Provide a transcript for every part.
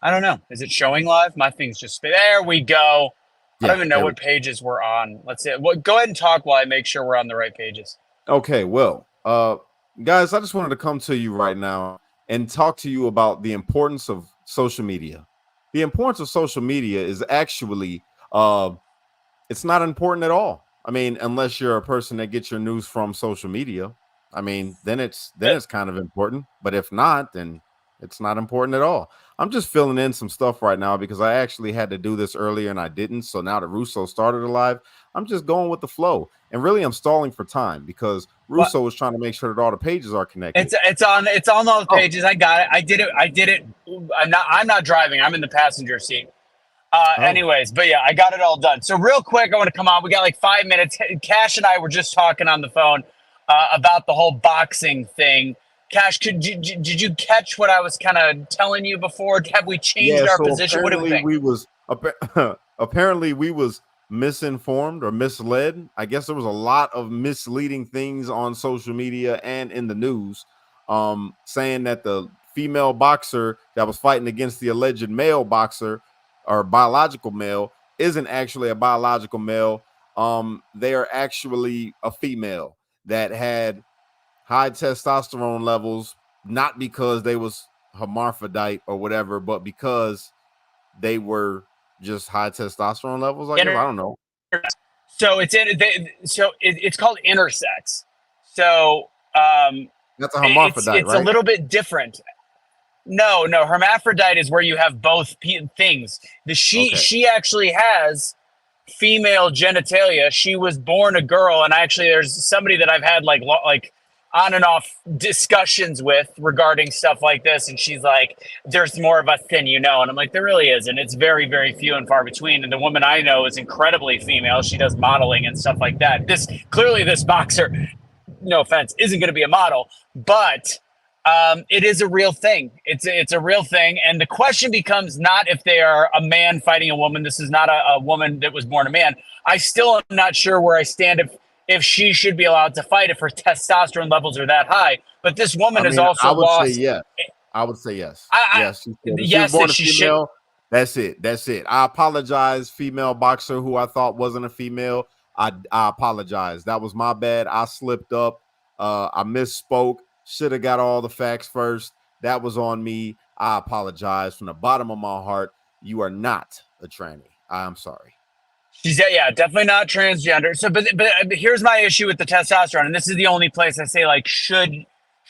I don't know. Is it showing live? My thing's just there. We go. I don't Yeah, even know there we what pages we're on. Let's see. Well, go ahead and talk while I make sure we're on the right pages. go. Okay, well, guys, I just wanted to come to you right now and talk to you about the importance of social media. The importance of social media is actually it's not important at all. I mean, unless you're a person that gets your news from social media. I mean, then it's kind of important. But if not, then it's not important at all. I'm just filling in some stuff right now because I actually had to do this earlier and I didn't. So now that Russo started a live, I'm just going with the flow. And really, I'm stalling for time because What? Russo was trying to make sure that all the pages are connected. It's on all the Oh, pages. I got it. I did it. I'm not driving. I'm in the passenger seat. oh, Anyways, but yeah, I got it all done. So real quick, I want to come on. We got like 5 minutes. Cash and I were just talking on the phone about the whole boxing thing. Cash, did you catch what I was kind of telling you before? Have we changed yeah. our So position? What do we think? apparently we was misinformed or misled. I guess there was a lot of misleading things on social media and in the news, saying that the female boxer that was fighting against the alleged male boxer or biological male isn't actually a biological male. They are actually a female that had high testosterone levels, not because they was hermaphrodite or whatever, but because they were just high testosterone levels. I guess I Inter- don't know. so it's called intersex. So That's a it's hermaphrodite, it's a right? little bit different. No, no, hermaphrodite is where you have both things. The she Okay. she actually has female genitalia. She was born a girl, and actually, there's somebody that I've had like on and off discussions with regarding stuff like this, and she's like, "There's more of us than you know," and I'm like, "There really is, and it's very, very few and far between." And the woman I know is incredibly female. She does modeling and stuff like that. This boxer, no offense, isn't going to be a model, but it is a real thing. It's a real thing, and the question becomes not if they are a man fighting a woman. This is not a woman that was born a man. I still am not sure where I stand if she should be allowed to fight if her testosterone levels are that high. But this I woman has mean, I also would say lost. yes. I would say yes. I Yes, she should. If she was yes, that born a she should. female, that's it. That's it. I apologize, female boxer who I thought wasn't a female. I apologize. That was my bad. I slipped up. I misspoke. Should have got all the facts first. That was on me. I apologize from the bottom of my heart. You are not a tranny. I'm sorry. She's yeah, definitely not transgender. So, but here's my issue with the testosterone, and this is the only place I say like, should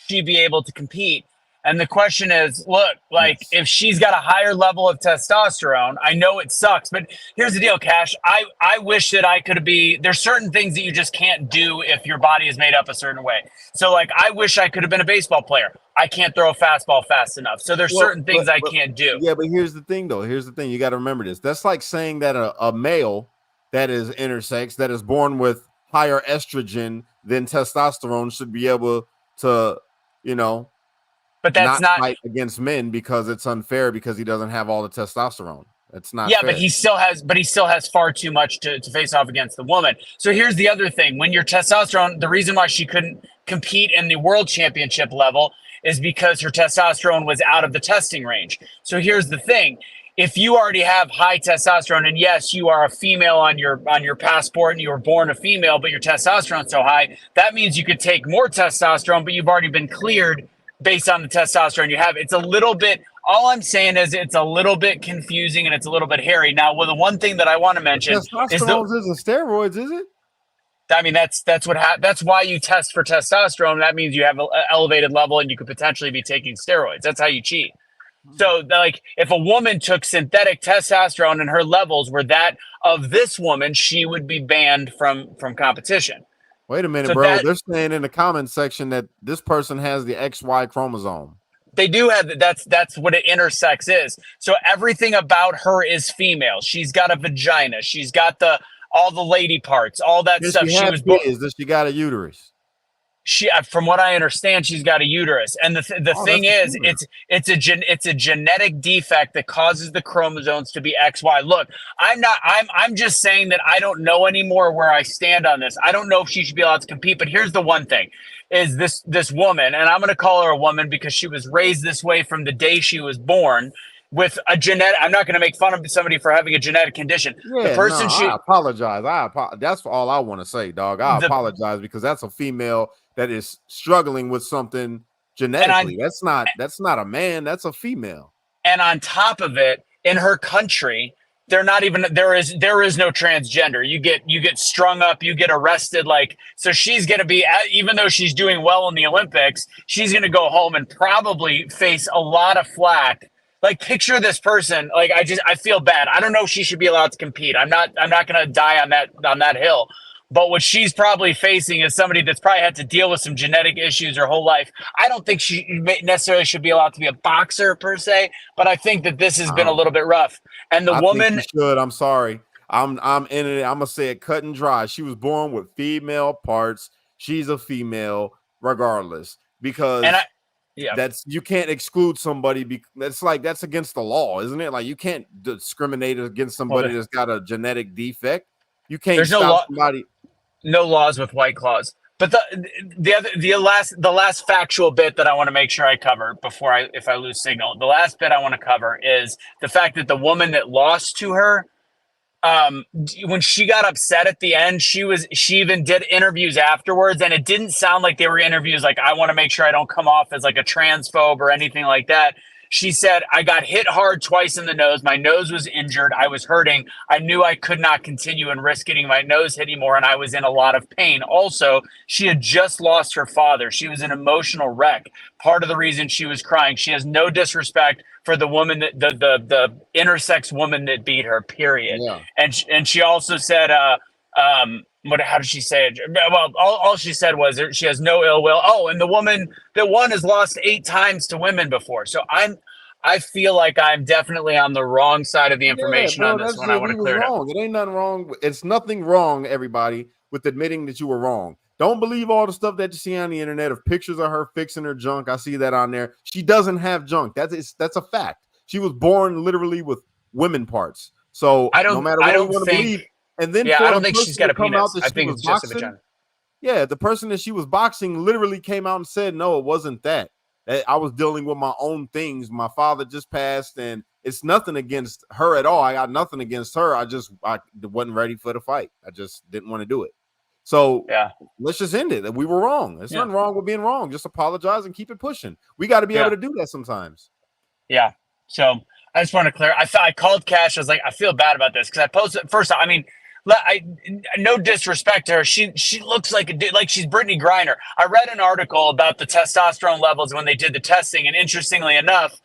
she be able to compete? And the question is, look, like Yes. if she's got a higher level of testosterone, I know it sucks, but here's the deal, Cash. I wish that I could be. There's certain things that you just can't do if your body is made up a certain way. So, like, I wish I could have been a baseball player. I can't throw a fastball fast enough. So there's Well, certain but things I but can't do. yeah, but here's the thing though. Here's the thing. You got to remember this. That's like saying that a male that is intersex, that is born with higher estrogen than testosterone, should be able to, you know, But that's not not. fight against men because it's unfair because he doesn't have all the testosterone. That's not Yeah, but fair. he still has far too much to face off against the woman. So here's the other thing. When your testosterone, the reason why she couldn't compete in the world championship level is because her testosterone was out of the testing range. So here's the thing. If you already have high testosterone, and yes, you are a female on your passport and you were born a female, but your testosterone's so high, that means you could take more testosterone, but you've already been cleared based on the testosterone you have. It's a little bit, all I'm saying is it's a little bit confusing and it's a little bit hairy. Now, well, the one thing that I want to But mention is the, testosterone isn't steroids, is it? I mean, that's why you test for testosterone. That means you have an elevated level and you could potentially be taking steroids. That's how you cheat. Hmm. So, like, if a woman took synthetic testosterone and her levels were that of this woman, she would be banned from competition. Wait a minute, So bro. that They're saying in the comment section that this person has the XY chromosome. they do have that's what an intersex is. So everything about her is female. She's got a vagina. She's got the all the lady parts, all that Does stuff. she She have was born. kids? Does she got a uterus? She, from what I understand, she's got a uterus, and the Oh, thing that's a is, female. it's a genetic defect that causes the chromosomes to be XY. Look, I'm just saying that I don't know anymore where I stand on this. I don't know if she should be allowed to compete. But here's the one thing: is this woman, and I'm going to call her a woman because she was raised this way from the day she was born. with a genetic. I'm not going to make fun of somebody for having a genetic condition. The Yeah, no, person I she apologize. That's all I want to say, dog. I the apologize because that's a female that is struggling with something and on genetically. That's not a man. That's a female. and on top of it, in her country, they're not even there is no transgender. You get strung up, you get arrested. Like, so she's going to be, even though she's doing well in the Olympics, she's going to go home and probably face a lot of flack. Like, picture this person. Like, I feel bad. I don't know if she should be allowed to compete. I'm not going to die on that hill. But what she's probably facing is somebody that's probably had to deal with some genetic issues her whole life. I don't think she necessarily should be allowed to be a boxer per se, but I think that this has been a Um, little bit rough. And the I think woman, you should. I'm sorry. I'm in it. I'm gonna say it cut and dry. She was born with female parts. She's a female, regardless, and I, because yeah, that's you can't exclude somebody. That's against the law, isn't it? Like you can't discriminate against well, somebody that's got a genetic defect. You can't there's no stop law, somebody. no laws with white claws. But the last factual bit that I want to make sure I cover before if I lose signal, the last bit I want to cover is the fact that the woman that lost to her, when she got upset at the end, she even did interviews afterwards, and it didn't sound like they were interviews like, I want to make sure I don't come off as like a transphobe or anything like that. She said, I got hit hard twice in the nose. My nose was injured. I was hurting. I knew I could not continue and risk getting my nose hit anymore, and I was in a lot of pain. Also, she had just lost her father. She was an emotional wreck. Part of the reason she was crying. She has no disrespect for the woman that the intersex woman that beat her. Period. Yeah, And she also said, how did she say it? Well, all she said was she has no ill will. Oh, and the woman that won has lost 8 times to women before. So I feel like I'm definitely on the wrong side of the yeah, information on bro. this That's one. I it. want We to was clear it up. wrong. It ain't nothing wrong. It's nothing wrong, everybody, with admitting that you were wrong. Don't believe all the stuff that you see on the internet of pictures of her fixing her junk. I see that on there. She doesn't have junk. That's a fact. She was born literally with women parts. So I no don't matter I what we don't want to think. believe, and then Yeah, I for the don't think she's person got to a come out penis. that I she think was it's just a boxing, vagina. yeah, the person that she was boxing literally came out and said, no, it wasn't that. I was dealing with my own things. My father just passed, and it's nothing against her at all. I got nothing against her. I wasn't ready for the fight. I just didn't want to do it. So Yeah, let's just end it. We were wrong. There's yeah, nothing wrong with being wrong. Just apologize and keep it pushing. We got to be able yeah. to do that sometimes. Yeah. So I just want to clear. I called Cash. I was like, I feel bad about this because I posted first. I mean, I no disrespect to her. She looks like a dude, like she's Brittany Griner. I read an article about the testosterone levels when they did the testing, and interestingly enough,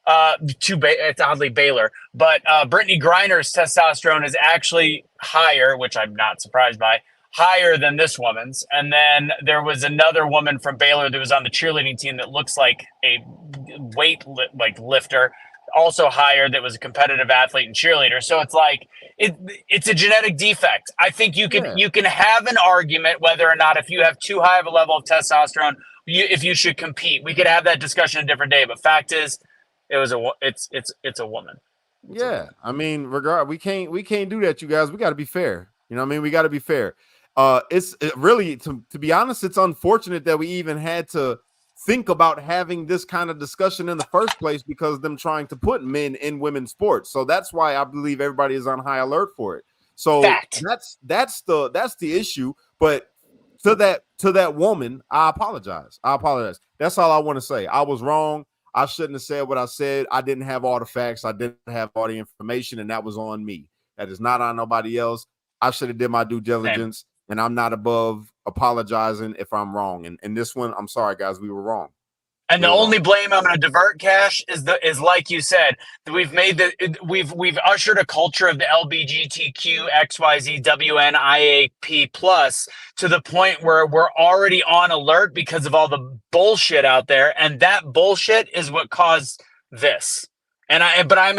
it's oddly Baylor, but Brittany Griner's testosterone is actually higher, which I'm not surprised by, higher than this woman's. And then there was another woman from Baylor that was on the cheerleading team that looks like a lifter, also higher, that was a competitive athlete and cheerleader. So it's like it's a genetic defect. I think you can Yeah. you can have an argument whether or not, if you have too high of a level of testosterone, if you should compete. We could have that discussion a different day. But fact is, it's a woman. It's a Yeah, woman. I mean, we can't do that, you guys. We got to be fair. You know what I mean? We got to be fair. Really, to be honest, it's unfortunate that we even had to think about having this kind of discussion in the first place because of them trying to put men in women's sports. So that's why I believe everybody is on high alert for it. So Fact. that's the issue. But to that woman, I apologize. I apologize. That's all I want to say. I was wrong. I shouldn't have said what I said. I didn't have all the facts. I didn't have all the information, and that was on me. That is not on nobody else. I should have did my due Same. diligence, and I'm not above apologizing if I'm wrong. And this one, I'm sorry, guys. We were wrong. And We the were wrong. only blame I'm going to divert, Cash, is like you said, that we've ushered a culture of the LBGTQ XYZ WNIAP plus to the point where we're already on alert because of all the bullshit out there, and that bullshit is what caused this. But I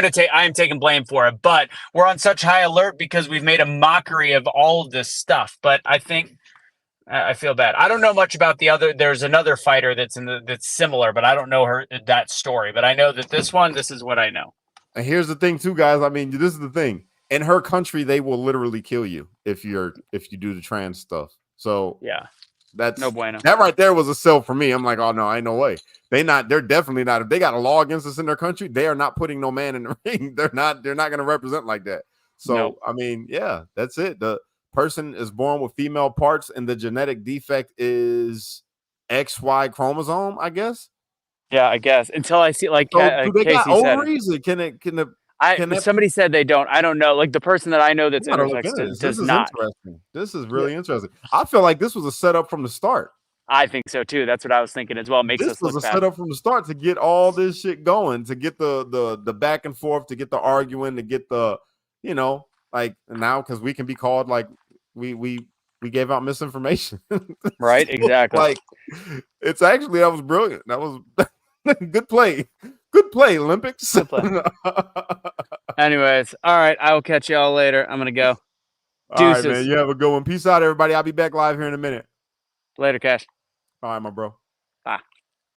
am taking blame for it. But we're on such high alert because we've made a mockery of all of this stuff. But I think I feel bad. I don't know much about the other. There's another fighter that's similar, but I don't know that story. But I know that this is what I know. And here's the thing, too, guys. I mean, this is the thing. In her country, they will literally kill you if you do the trans stuff. So Yeah. No bueno. That right there was a sell for me. I'm like, oh no, ain't no way. They're definitely not. If they got a law against us in their country, they are not putting no man in the ring. They're not going to represent like that. So, Nope. I mean, yeah, that's it. The person is born with female parts and the genetic defect is XY chromosome, I guess. Yeah, I guess until I see like So do they got Casey said. ovaries? Can that Somebody said they don't. I don't know. Like the person that I know that's I gotta look into intersex this. This does is not. interesting. This is Yeah, really interesting. I feel like this was a setup from the start. I think so too. That's what I was thinking as well. It makes This us was look a bad. setup from the start to get all this shit going, to get the back and forth, to get the arguing, to get the, like now because we can be called like we gave out misinformation. Right? So, Exactly. like it's actually that was brilliant. That was good play. Good play, Olympics. Good play. Anyways, all right. I will catch y'all later. I'm gonna go. All right, man. Deuces. You have a good one. Peace out, everybody. I'll be back live here in a minute. Later, Cash. All right, my bro.